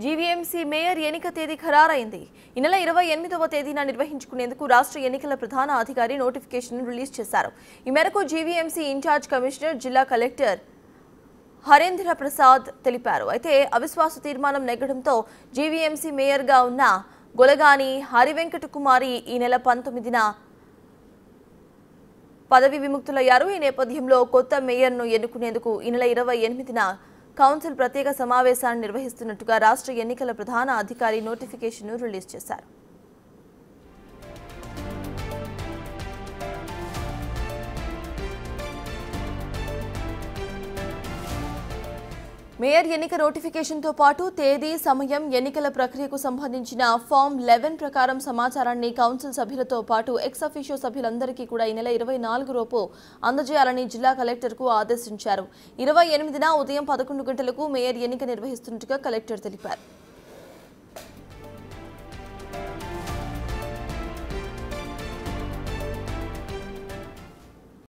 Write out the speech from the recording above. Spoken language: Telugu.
జీవీఎంసీ మేయర్ ఎన్నిక తేదీ ఖరారైంది. ఈ నెల 28వ తేదీన నిర్వహించుకునేందుకు రాష్ట్ర ఎన్నికల ప్రధాన అధికారి నోటిఫికేషన్ రిలీజ్ చేశారు. ఈ మేరకు జీవీఎంసీ ఇన్ఛార్జ్ కమిషనర్ జిల్లా కలెక్టర్ హరేంద్ర ప్రసాద్ తెలిపారు. అయితే అవిశ్వాస తీర్మానం నెగ్గడంతో జీవీఎంసీ మేయర్గా ఉన్న గొలగాని హరివెంకట కుమారి ఈ నెల 19న పదవి విముక్తులయ్యారు. ఈ నేపథ్యంలో కొత్త మేయర్ను ఎన్నుకునేందుకు ఈ నెల 28న కౌన్సిల్ ప్రత్యేక సమావేశాన్ని నిర్వహిస్తున్నట్టుగా రాష్ట్ర ఎన్నికల ప్రధాన అధికారి నోటిఫికేషన్ను రిలీజ్ చేశారు. మేయర్ ఎన్నిక నోటిఫికేషన్తో పాటు తేదీ, సమయం, ఎన్నికల ప్రక్రియకు సంబంధించిన ఫామ్ 11 ప్రకారం సమాచారాన్ని కౌన్సిల్ సభ్యులతో పాటు ఎక్స్ అఫీషియో సభ్యులందరికీ కూడా ఈ నెల 24 లోపు అందజేయాలని జిల్లా కలెక్టర్కు ఆదేశించారు. 28న ఉదయం 11 గంటలకు మేయర్ ఎన్నిక నిర్వహిస్తున్నట్టుగా కలెక్టర్ తెలిపారు.